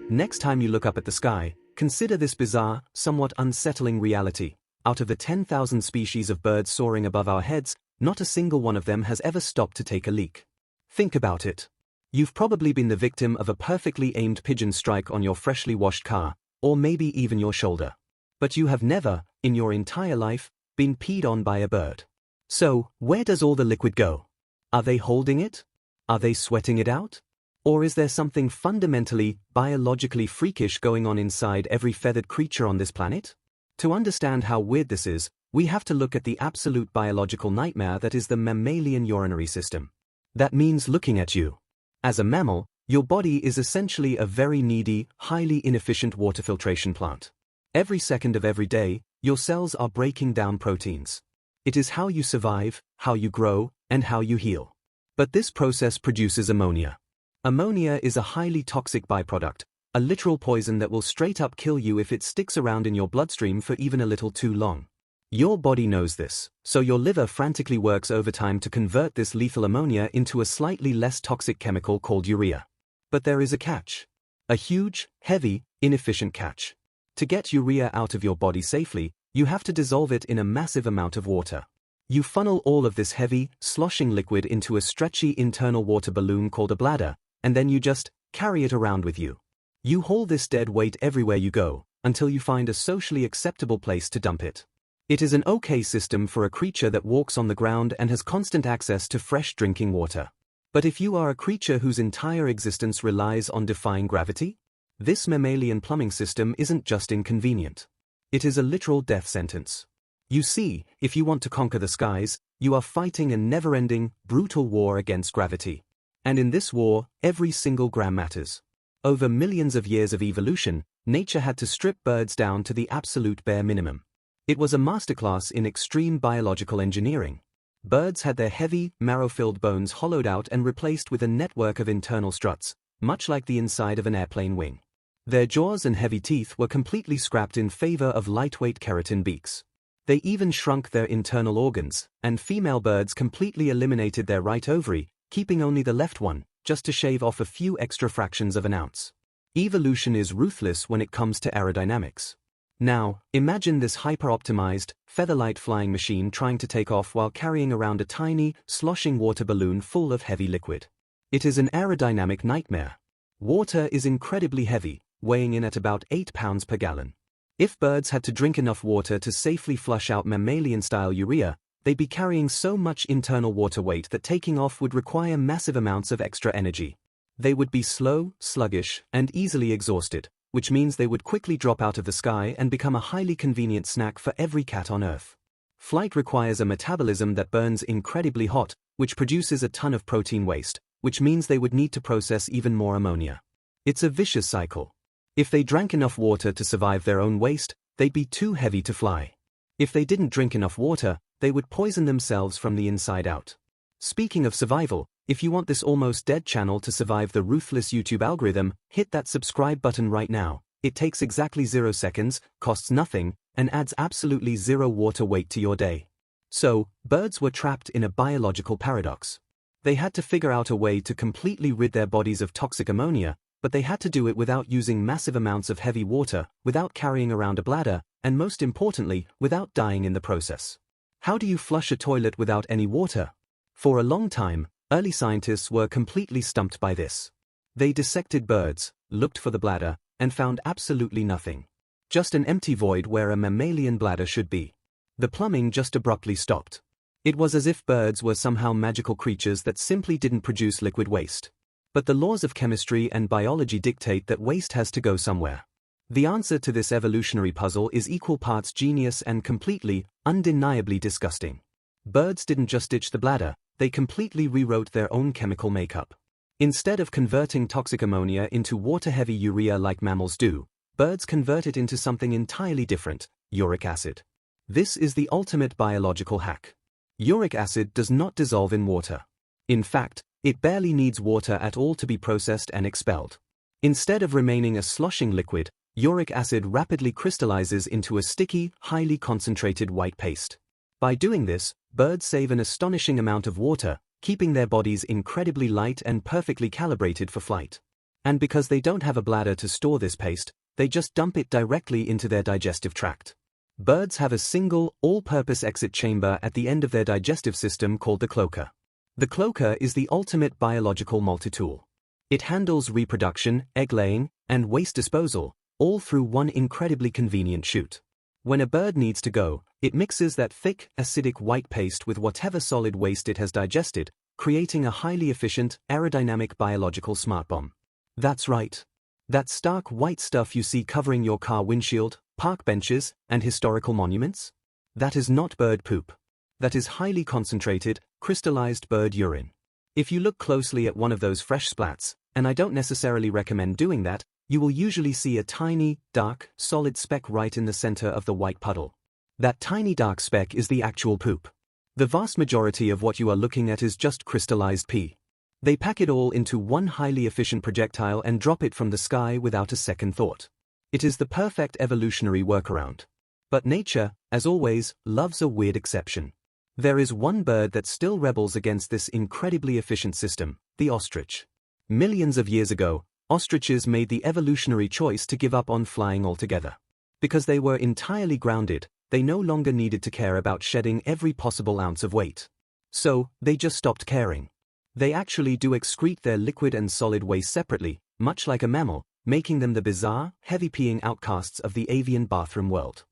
Next time you look up at the sky, consider this bizarre, somewhat unsettling reality. Out of the 10,000 species of birds soaring above our heads, not a single one of them has ever stopped to take a leak. Think about it. You've probably been the victim of a perfectly aimed pigeon strike on your freshly washed car, or maybe even your shoulder. But you have never, in your entire life, been peed on by a bird. So, where does all the liquid go? Are they holding it? Are they sweating it out? Or is there something fundamentally, biologically freakish going on inside every feathered creature on this planet? To understand how weird this is, we have to look at the absolute biological nightmare that is the mammalian urinary system. That means looking at you. As a mammal, your body is essentially a very needy, highly inefficient water filtration plant. Every second of every day, your cells are breaking down proteins. It is how you survive, how you grow, and how you heal. But this process produces ammonia. Ammonia is a highly toxic byproduct, a literal poison that will straight up kill you if it sticks around in your bloodstream for even a little too long. Your body knows this, so your liver frantically works overtime to convert this lethal ammonia into a slightly less toxic chemical called urea. But there is a catch. A huge, heavy, inefficient catch. To get urea out of your body safely, you have to dissolve it in a massive amount of water. You funnel all of this heavy, sloshing liquid into a stretchy internal water balloon called a bladder, and then you just carry it around with you. You haul this dead weight everywhere you go, until you find a socially acceptable place to dump it. It is an okay system for a creature that walks on the ground and has constant access to fresh drinking water. But if you are a creature whose entire existence relies on defying gravity, this mammalian plumbing system isn't just inconvenient. It is a literal death sentence. You see, if you want to conquer the skies, you are fighting a never-ending, brutal war against gravity. And in this war, every single gram matters. Over millions of years of evolution, nature had to strip birds down to the absolute bare minimum. It was a masterclass in extreme biological engineering. Birds had their heavy, marrow-filled bones hollowed out and replaced with a network of internal struts, much like the inside of an airplane wing. Their jaws and heavy teeth were completely scrapped in favor of lightweight keratin beaks. They even shrunk their internal organs, and female birds completely eliminated their right ovary, keeping only the left one, just to shave off a few extra fractions of an ounce. Evolution is ruthless when it comes to aerodynamics. Now, imagine this hyper-optimized, feather-light flying machine trying to take off while carrying around a tiny, sloshing water balloon full of heavy liquid. It is an aerodynamic nightmare. Water is incredibly heavy, weighing in at about 8 pounds per gallon. If birds had to drink enough water to safely flush out mammalian-style urea, they'd be carrying so much internal water weight that taking off would require massive amounts of extra energy. They would be slow, sluggish, and easily exhausted, which means they would quickly drop out of the sky and become a highly convenient snack for every cat on Earth. Flight requires a metabolism that burns incredibly hot, which produces a ton of protein waste, which means they would need to process even more ammonia. It's a vicious cycle. If they drank enough water to survive their own waste, they'd be too heavy to fly. If they didn't drink enough water, they would poison themselves from the inside out. Speaking of survival, if you want this almost dead channel to survive the ruthless YouTube algorithm, hit that subscribe button right now. It takes exactly 0 seconds, costs nothing, and adds absolutely zero water weight to your day. So, birds were trapped in a biological paradox. They had to figure out a way to completely rid their bodies of toxic ammonia, but they had to do it without using massive amounts of heavy water, without carrying around a bladder, and most importantly, without dying in the process. How do you flush a toilet without any water? For a long time, early scientists were completely stumped by this. They dissected birds, looked for the bladder, and found absolutely nothing. Just an empty void where a mammalian bladder should be. The plumbing just abruptly stopped. It was as if birds were somehow magical creatures that simply didn't produce liquid waste. But the laws of chemistry and biology dictate that waste has to go somewhere. The answer to this evolutionary puzzle is equal parts genius and completely, undeniably disgusting. Birds didn't just ditch the bladder, they completely rewrote their own chemical makeup. Instead of converting toxic ammonia into water-heavy urea like mammals do, birds convert it into something entirely different, uric acid. This is the ultimate biological hack. Uric acid does not dissolve in water. In fact, it barely needs water at all to be processed and expelled. Instead of remaining a sloshing liquid, uric acid rapidly crystallizes into a sticky, highly concentrated white paste. By doing this, birds save an astonishing amount of water, keeping their bodies incredibly light and perfectly calibrated for flight. And because they don't have a bladder to store this paste, they just dump it directly into their digestive tract. Birds have a single, all-purpose exit chamber at the end of their digestive system called the cloaca. The cloaca is the ultimate biological multi-tool. It handles reproduction, egg-laying, and waste disposal, all through one incredibly convenient chute. When a bird needs to go, it mixes that thick, acidic white paste with whatever solid waste it has digested, creating a highly efficient, aerodynamic biological smart bomb. That's right. That stark white stuff you see covering your car windshield, park benches, and historical monuments? That is not bird poop. That is highly concentrated, crystallized bird urine. If you look closely at one of those fresh splats, and I don't necessarily recommend doing that, you will usually see a tiny, dark, solid speck right in the center of the white puddle. That tiny dark speck is the actual poop. The vast majority of what you are looking at is just crystallized pee. They pack it all into one highly efficient projectile and drop it from the sky without a second thought. It is the perfect evolutionary workaround. But nature, as always, loves a weird exception. There is one bird that still rebels against this incredibly efficient system, the ostrich. Millions of years ago, ostriches made the evolutionary choice to give up on flying altogether. Because they were entirely grounded, they no longer needed to care about shedding every possible ounce of weight. So, they just stopped caring. They actually do excrete their liquid and solid waste separately, much like a mammal, making them the bizarre, heavy-peeing outcasts of the avian bathroom world.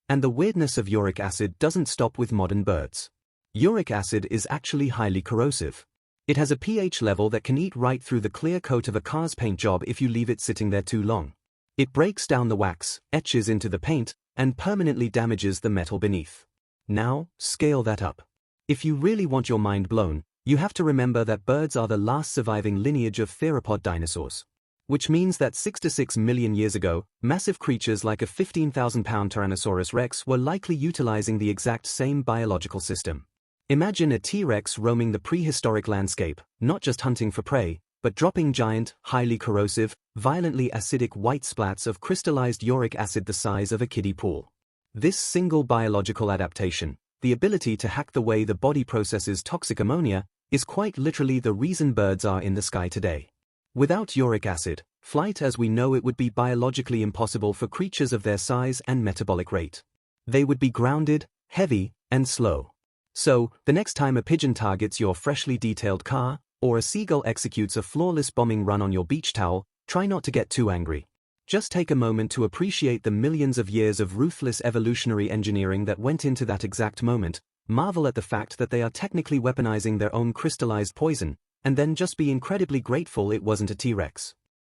And the weirdness of uric acid doesn't stop with modern birds. Uric acid is actually highly corrosive. It has a pH level that can eat right through the clear coat of a car's paint job if you leave it sitting there too long. It breaks down the wax, etches into the paint, and permanently damages the metal beneath. Now, scale that up. If you really want your mind blown, you have to remember that birds are the last surviving lineage of theropod dinosaurs. Which means that 6 to 6 million years ago, massive creatures like a 15,000-pound Tyrannosaurus rex were likely utilizing the exact same biological system. Imagine a T-Rex roaming the prehistoric landscape, not just hunting for prey, but dropping giant, highly corrosive, violently acidic white splats of crystallized uric acid the size of a kiddie pool. This single biological adaptation, the ability to hack the way the body processes toxic ammonia, is quite literally the reason birds are in the sky today. Without uric acid, flight as we know it would be biologically impossible for creatures of their size and metabolic rate. They would be grounded, heavy, and slow. So, the next time a pigeon targets your freshly detailed car, or a seagull executes a flawless bombing run on your beach towel, try not to get too angry. Just take a moment to appreciate the millions of years of ruthless evolutionary engineering that went into that exact moment, marvel at the fact that they are technically weaponizing their own crystallized poison, and then just be incredibly grateful it wasn't a T-Rex.